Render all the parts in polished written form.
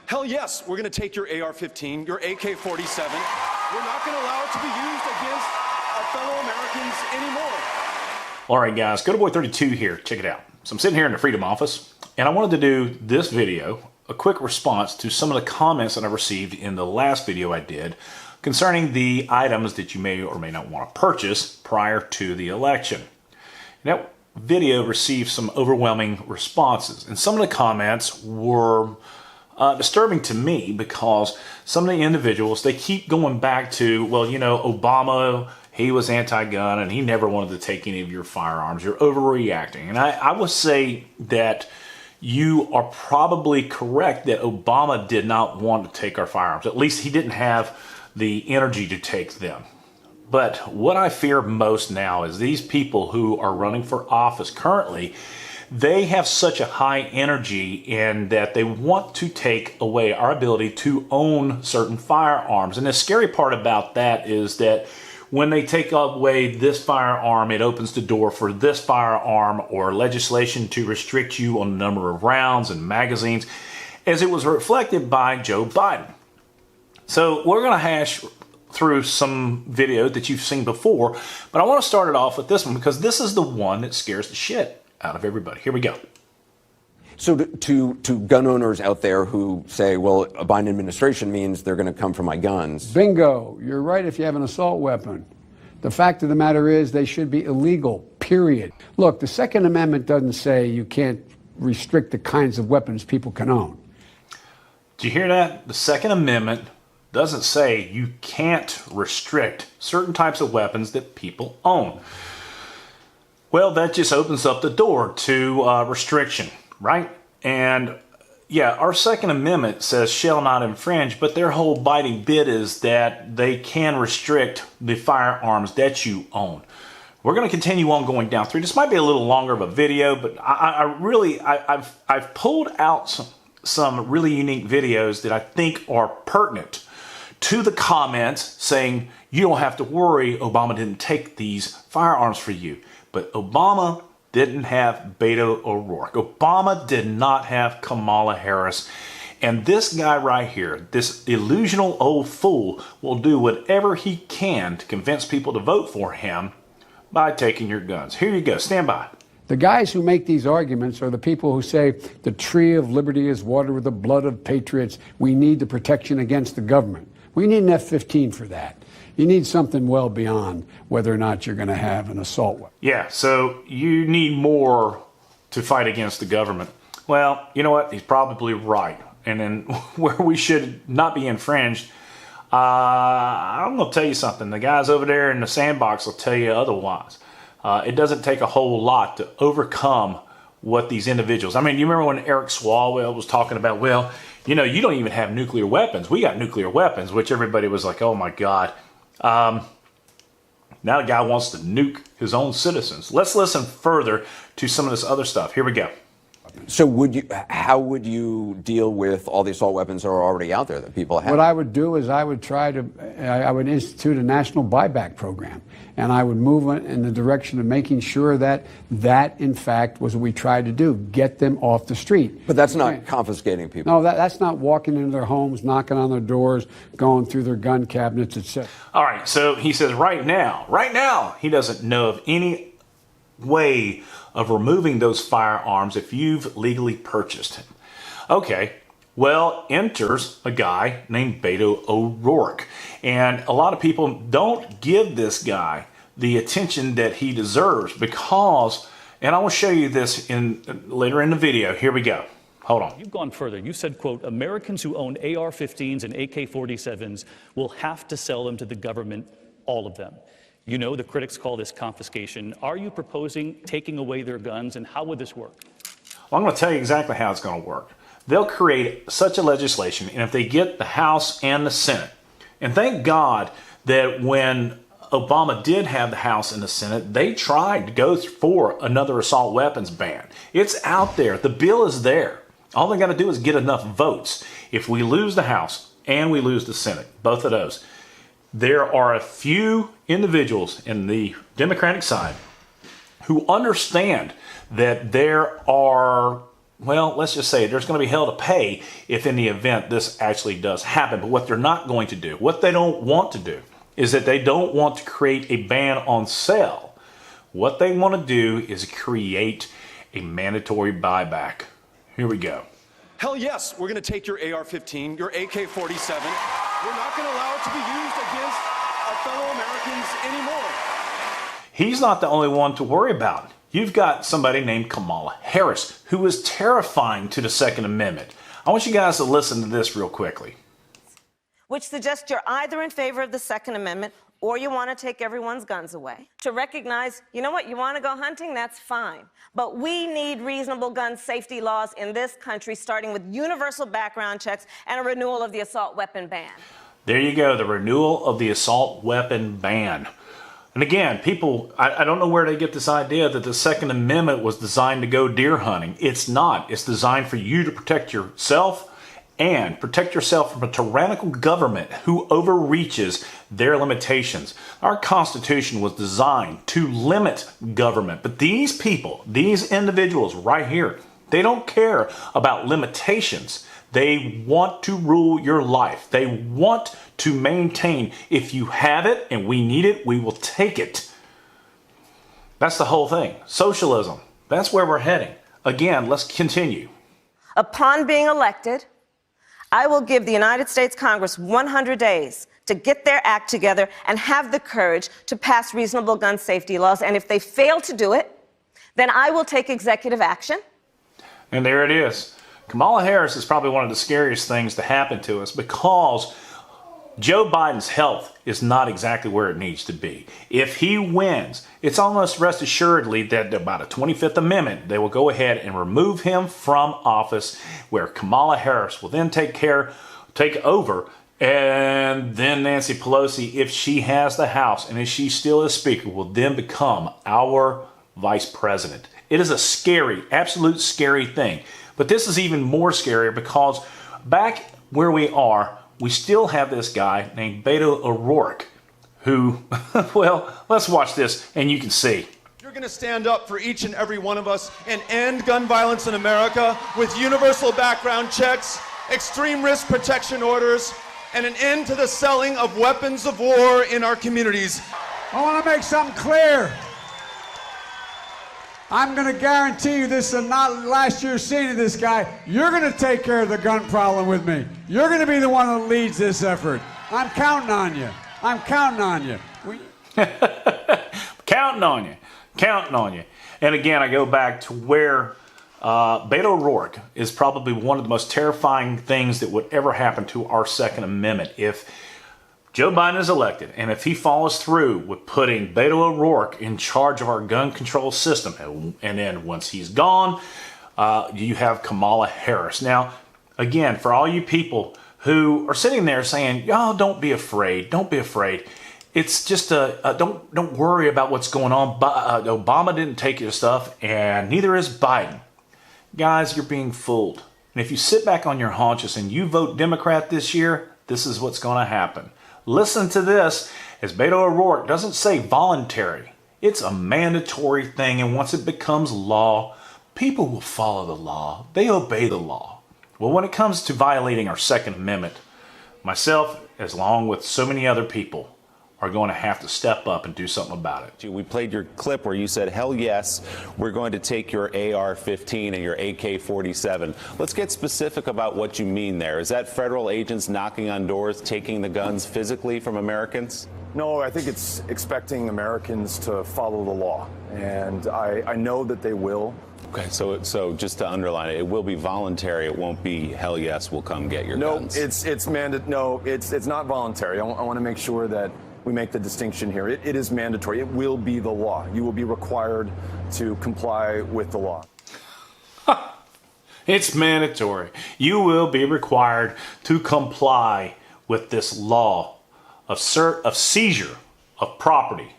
Hell yes, we're going to take your AR-15, your AK-47. We're not going to allow it to be used against our fellow Americans anymore. All right, guys, Go to Boy 32 here. Check it out. So I'm sitting here in the Freedom Office, and I wanted to do this video, a quick response to some of the comments that I received in the last video I did concerning the items that you may or may not want to purchase prior to the election. That video received some overwhelming responses, and some of the comments were disturbing to me because some of the individuals, they keep going back to, well, you know, Obama, he was anti-gun and he never wanted to take any of your firearms. You're overreacting. And I would say that you are probably correct that Obama did not want to take our firearms. At least he didn't have the energy to take them. But what I fear most now is these people who are running for office currently, they have such a high energy in that they want to take away our ability to own certain firearms. And the scary part about that is that when they take away this firearm, it opens the door for this firearm or legislation to restrict you on the number of rounds and magazines, as it was reflected by Joe Biden. So we're going to hash through some video that you've seen before, but I want to start it off with this one because this is the one that scares the shit out of everybody. Here we go. So to gun owners out there who say, well, a Biden administration means they're going to come for my guns. Bingo. You're right if you have an assault weapon. The fact of the matter is they should be illegal, period. Look, the Second Amendment doesn't say you can't restrict the kinds of weapons people can own. Do you hear that? The Second Amendment doesn't say you can't restrict certain types of weapons that people own. Well, that just opens up the door to restriction, right? And yeah, our Second Amendment says shall not infringe, but their whole biting bit is that they can restrict the firearms that you own. We're going to continue on going down through. This might be a little longer of a video, but I've pulled out some really unique videos that I think are pertinent to the comments saying you don't have to worry, Obama didn't take these firearms for you. But Obama didn't have Beto O'Rourke. Obama did not have Kamala Harris. And this guy right here, this delusional old fool, will do whatever he can to convince people to vote for him by taking your guns. Here you go. Stand by. The guys who make these arguments are the people who say the tree of liberty is watered with the blood of patriots. We need the protection against the government. We need an F-15 for that. You need something well beyond whether or not you're going to have an assault weapon. Yeah, so you need more to fight against the government. Well, you know what? He's probably right. And then where we should not be infringed, I'm going to tell you something. The guys over there in the sandbox will tell you otherwise. It doesn't take a whole lot to overcome what these individuals... I mean, you remember when Eric Swalwell was talking about, well, you know, you don't even have nuclear weapons. We got nuclear weapons, which everybody was like, oh my God. Now the guy wants to nuke his own citizens. Let's listen further to some of this other stuff. Here we go. So how would you deal with all the assault weapons that are already out there that people have? What I would do is I would institute a national buyback program, and I would move in the direction of making sure that in fact was what we tried to do, get them off the street. But that's not confiscating people. No, that's not walking into their homes, knocking on their doors, going through their gun cabinets, etc. All right, so he says right now, he doesn't know of any way of removing those firearms if you've legally purchased them. Okay, well, enters a guy named Beto O'Rourke. And a lot of people don't give this guy the attention that he deserves because, and I will show you this later in the video. Here we go. Hold on. You've gone further. You said, quote, Americans who own AR-15s and AK-47s will have to sell them to the government, all of them. You know the critics call this confiscation. Are you proposing taking away their guns, and how would this work? Well, I'm going to tell you exactly how it's going to work. They'll create such a legislation, and if they get the House and the Senate, and thank God that when Obama did have the House and the Senate, they tried to go for another assault weapons ban. It's out there. The bill is there. All they got to do is get enough votes. If we lose the House and we lose the Senate, both of those, there are a few individuals in the Democratic side who understand that there are well, let's just say there's going to be hell to pay if in the event this actually does happen. But what they're not going to do, what they don't want to do, is that they don't want to create a ban on sale. What they want to do is create a mandatory buyback. Here we go. Hell yes, we're going to take your AR-15, your AK-47. We're not going to allow it to be used against our fellow Americans anymore. He's not the only one to worry about. You've got somebody named Kamala Harris, who is terrifying to the Second Amendment. I want you guys to listen to this real quickly. Which suggests you're either in favor of the Second Amendment or you want to take everyone's guns away. To recognize, you know what, you want to go hunting, that's fine. But we need reasonable gun safety laws in this country, starting with universal background checks and a renewal of the assault weapon ban. There you go, the renewal of the assault weapon ban. And again, people, I don't know where they get this idea that the Second Amendment was designed to go deer hunting. It's not. It's designed for you to protect yourself and protect yourself from a tyrannical government who overreaches their limitations. Our Constitution was designed to limit government. But these people, these individuals right here, they don't care about limitations. They want to rule your life. They want to maintain, if you have it and we need it, we will take it. That's the whole thing. Socialism. That's where we're heading. Again, let's continue. Upon being elected, I will give the United States Congress 100 days to get their act together and have the courage to pass reasonable gun safety laws. And if they fail to do it, then I will take executive action. And there it is. Kamala Harris is probably one of the scariest things to happen to us because Joe Biden's health is not exactly where it needs to be. If he wins, it's almost rest assuredly that by the 25th Amendment, they will go ahead and remove him from office, where Kamala Harris will then take over, and then Nancy Pelosi, if she has the House and if she still is Speaker, will then become our Vice President. It is a scary, absolute scary thing. But this is even more scarier because back where we are, we still have this guy named Beto O'Rourke who, well, let's watch this and you can see. You're going to stand up for each and every one of us and end gun violence in America with universal background checks, extreme risk protection orders, and an end to the selling of weapons of war in our communities. I want to make something clear. I'm going to guarantee you this is not last year's scene of this guy. You're going to take care of the gun problem with me. You're going to be the one that leads this effort. I'm counting on you. I'm counting on you. Counting on you. Counting on you. And again, I go back to where Beto O'Rourke is probably one of the most terrifying things that would ever happen to our Second Amendment. If Joe Biden is elected, and if he follows through with putting Beto O'Rourke in charge of our gun control system, and then once he's gone, you have Kamala Harris. Now, again, for all you people who are sitting there saying, "Y'all, don't be afraid. Don't be afraid. It's just don't worry about what's going on. Obama didn't take your stuff, and neither is Biden." Guys, you're being fooled. And if you sit back on your haunches and you vote Democrat this year, this is what's going to happen. Listen to this, as Beto O'Rourke doesn't say voluntary. It's a mandatory thing, and once it becomes law, people will follow the law. They obey the law. Well, when it comes to violating our Second Amendment, myself, as along with so many other people, are going to have to step up and do something about it. We played your clip where you said, hell yes, we're going to take your AR-15 and your AK-47. Let's get specific about what you mean there. Is that federal agents knocking on doors, taking the guns physically from Americans? No, I think it's expecting Americans to follow the law, and I know that they will. Okay, so just to underline it, it will be voluntary. It won't be hell yes, we'll come get your guns. No, it's not voluntary. I want to make sure that we make the distinction here. It is mandatory. It will be the law. You will be required to comply with the law. It's mandatory. You will be required to comply with this law of seizure of property,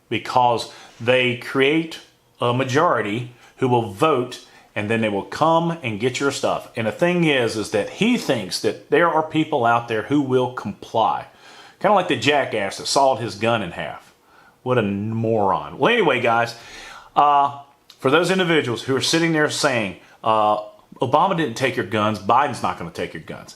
because they create a majority who will vote, and then they will come and get your stuff. And the thing is that he thinks that there are people out there who will comply. Kind of like the jackass that sawed his gun in half. What a moron. Well, anyway, guys, for those individuals who are sitting there saying, Obama didn't take your guns. Biden's not going to take your guns.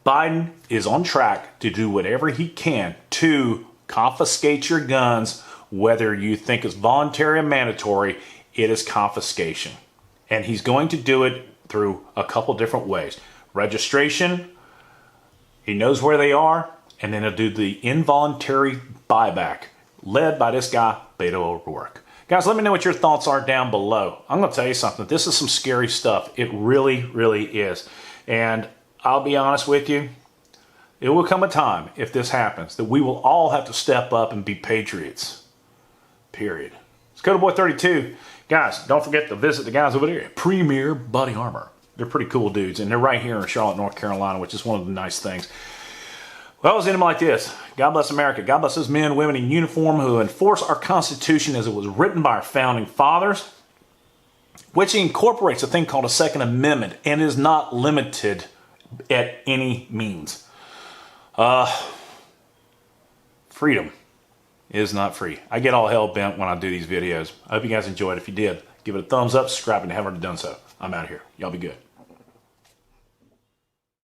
Biden is on track to do whatever he can to confiscate your guns, whether you think it's voluntary or mandatory. It is confiscation. And he's going to do it through a couple different ways. Registration, he knows where they are, and then he'll do the involuntary buyback, led by this guy, Beto O'Rourke. Guys, let me know what your thoughts are down below. I'm going to tell you something. This is some scary stuff. It really, really is. And I'll be honest with you, it will come a time, if this happens, that we will all have to step up and be patriots. Period. It's Code Boy 32. Guys, don't forget to visit the guys over there at Premier Body Armor. They're pretty cool dudes, and they're right here in Charlotte, North Carolina, which is one of the nice things. Well, I was in them like this. God bless America. God bless those men and women in uniform who enforce our Constitution as it was written by our founding fathers, which incorporates a thing called a Second Amendment and is not limited at any means. Freedom is not free. I get all hell bent when I do these videos. I hope you guys enjoyed. If you did, give it a thumbs up, subscribe, and haven't already done so. I'm out of here. Y'all be good.